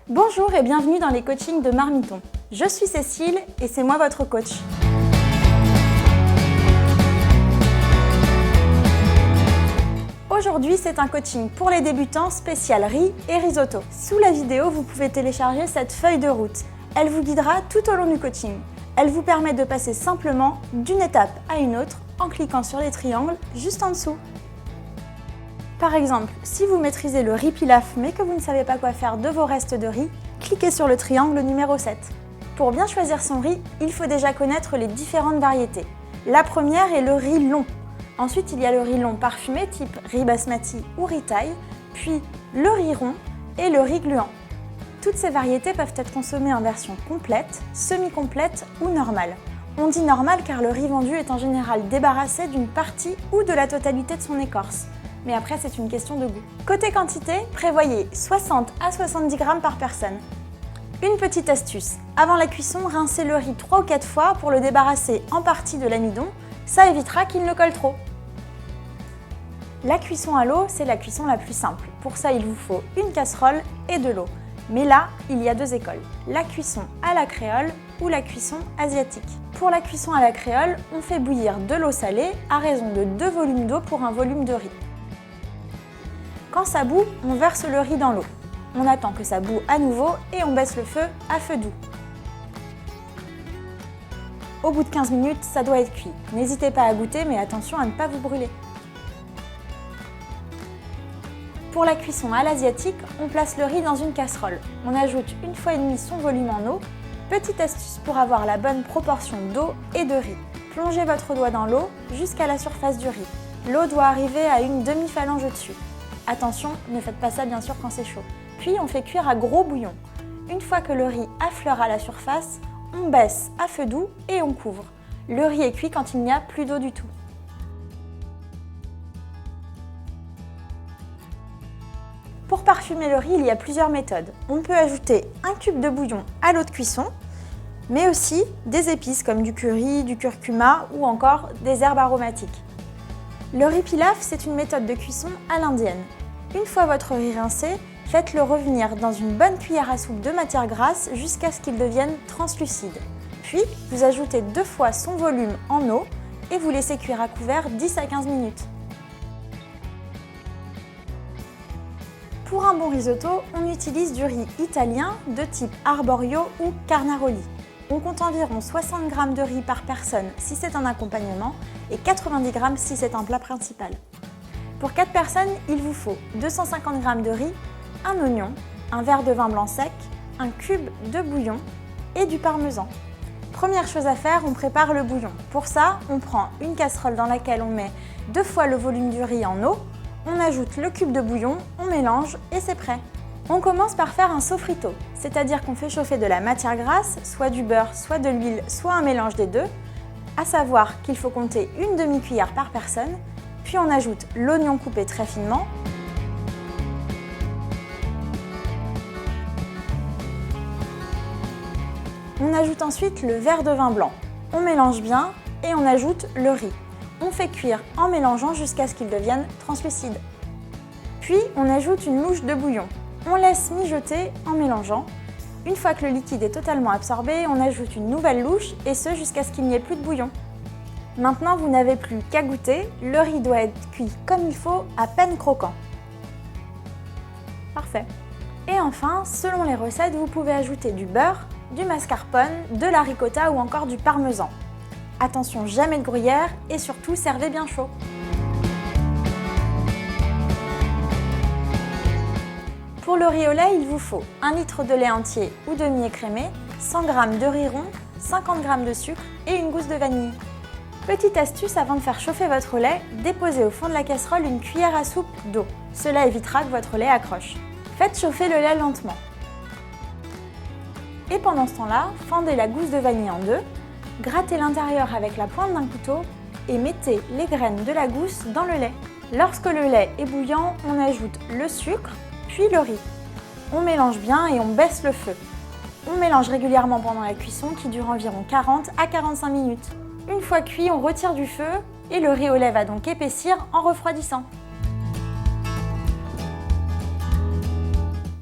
Bonjour et bienvenue dans les coachings de Marmiton. Je suis Cécile et c'est moi votre coach. Aujourd'hui, c'est un coaching pour les débutants spécial riz et risotto. Sous la vidéo, vous pouvez télécharger cette feuille de route. Elle vous guidera tout au long du coaching. Elle vous permet de passer simplement d'une étape à une autre en cliquant sur les triangles juste en dessous. Par exemple, si vous maîtrisez le riz pilaf mais que vous ne savez pas quoi faire de vos restes de riz, cliquez sur le triangle numéro 7. Pour bien choisir son riz, il faut déjà connaître les différentes variétés. La première est le riz long. Ensuite, il y a le riz long parfumé type riz basmati ou riz thaï, puis le riz rond et le riz gluant. Toutes ces variétés peuvent être consommées en version complète, semi-complète ou normale. On dit normal car le riz vendu est en général débarrassé d'une partie ou de la totalité de son écorce. Mais après, c'est une question de goût. Côté quantité, prévoyez 60 à 70 grammes par personne. Une petite astuce, avant la cuisson, rincez le riz 3 ou 4 fois pour le débarrasser en partie de l'amidon, ça évitera qu'il ne colle trop. La cuisson à l'eau, c'est la cuisson la plus simple. Pour ça, il vous faut une casserole et de l'eau. Mais là, il y a deux écoles, la cuisson à la créole ou la cuisson asiatique. Pour la cuisson à la créole, on fait bouillir de l'eau salée à raison de 2 volumes d'eau pour un volume de riz. Quand ça bout, on verse le riz dans l'eau. On attend que ça bout à nouveau et on baisse le feu à feu doux. Au bout de 15 minutes, ça doit être cuit. N'hésitez pas à goûter, mais attention à ne pas vous brûler. Pour la cuisson à l'asiatique, on place le riz dans une casserole. On ajoute 1,5 fois son volume en eau. Petite astuce pour avoir la bonne proportion d'eau et de riz. Plongez votre doigt dans l'eau jusqu'à la surface du riz. L'eau doit arriver à une demi-phalange au-dessus. Attention, ne faites pas ça bien sûr quand c'est chaud. Puis on fait cuire à gros bouillon. Une fois que le riz affleure à la surface, on baisse à feu doux et on couvre. Le riz est cuit quand il n'y a plus d'eau du tout. Pour parfumer le riz, il y a plusieurs méthodes. On peut ajouter un cube de bouillon à l'eau de cuisson, mais aussi des épices comme du curry, du curcuma ou encore des herbes aromatiques. Le riz pilaf, c'est une méthode de cuisson à l'indienne. Une fois votre riz rincé, faites-le revenir dans une bonne cuillère à soupe de matière grasse jusqu'à ce qu'il devienne translucide. Puis, vous ajoutez 2 fois son volume en eau et vous laissez cuire à couvert 10 à 15 minutes. Pour un bon risotto, on utilise du riz italien de type arborio ou carnaroli. On compte environ 60 g de riz par personne si c'est un accompagnement et 90 g si c'est un plat principal. Pour 4 personnes, il vous faut 250 g de riz, un oignon, un verre de vin blanc sec, un cube de bouillon et du parmesan. Première chose à faire, on prépare le bouillon. Pour ça, on prend une casserole dans laquelle on met 2 fois le volume du riz en eau, on ajoute le cube de bouillon, on mélange et c'est prêt. On commence par faire un sofrito, c'est-à-dire qu'on fait chauffer de la matière grasse, soit du beurre, soit de l'huile, soit un mélange des deux, à savoir qu'il faut compter une demi-cuillère par personne, puis on ajoute l'oignon coupé très finement, on ajoute ensuite le verre de vin blanc, on mélange bien et on ajoute le riz. On fait cuire en mélangeant jusqu'à ce qu'il devienne translucide. Puis on ajoute une louche de bouillon. On laisse mijoter en mélangeant. Une fois que le liquide est totalement absorbé, on ajoute une nouvelle louche et ce jusqu'à ce qu'il n'y ait plus de bouillon. Maintenant, vous n'avez plus qu'à goûter. Le riz doit être cuit comme il faut, à peine croquant. Parfait. Et enfin, selon les recettes, vous pouvez ajouter du beurre, du mascarpone, de la ricotta ou encore du parmesan. Attention, jamais de gruyère et surtout servez bien chaud. Pour le riz au lait, il vous faut 1 litre de lait entier ou demi-écrémé, 100 g de riz rond, 50 g de sucre et une gousse de vanille. Petite astuce, avant de faire chauffer votre lait, déposez au fond de la casserole une cuillère à soupe d'eau. Cela évitera que votre lait accroche. Faites chauffer le lait lentement. Et pendant ce temps-là, fendez la gousse de vanille en deux, grattez l'intérieur avec la pointe d'un couteau et mettez les graines de la gousse dans le lait. Lorsque le lait est bouillant, on ajoute le sucre, puis le riz. On mélange bien et on baisse le feu. On mélange régulièrement pendant la cuisson qui dure environ 40 à 45 minutes. Une fois cuit, on retire du feu et le riz au lait va donc épaissir en refroidissant.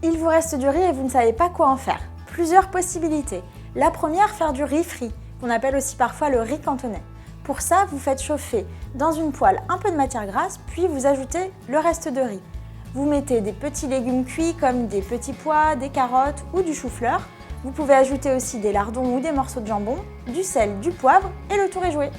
Il vous reste du riz et vous ne savez pas quoi en faire. Plusieurs possibilités. La première, faire du riz frit, qu'on appelle aussi parfois le riz cantonais. Pour ça, vous faites chauffer dans une poêle un peu de matière grasse, puis vous ajoutez le reste de riz. Vous mettez des petits légumes cuits comme des petits pois, des carottes ou du chou-fleur. Vous pouvez ajouter aussi des lardons ou des morceaux de jambon, du sel, du poivre et le tour est joué.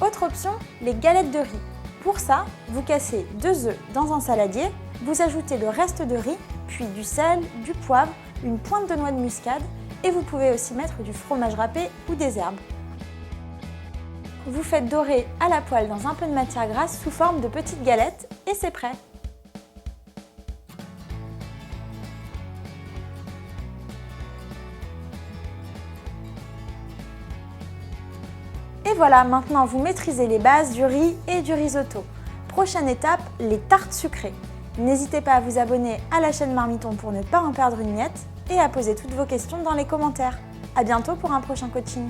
Autre option, les galettes de riz. Pour ça, vous cassez 2 œufs dans un saladier, vous ajoutez le reste de riz, puis du sel, du poivre, une pointe de noix de muscade et vous pouvez aussi mettre du fromage râpé ou des herbes. Vous faites dorer à la poêle dans un peu de matière grasse sous forme de petites galettes et c'est prêt. Et voilà, maintenant vous maîtrisez les bases du riz et du risotto. Prochaine étape, les tartes sucrées. N'hésitez pas à vous abonner à la chaîne Marmiton pour ne pas en perdre une miette et à poser toutes vos questions dans les commentaires. À bientôt pour un prochain coaching.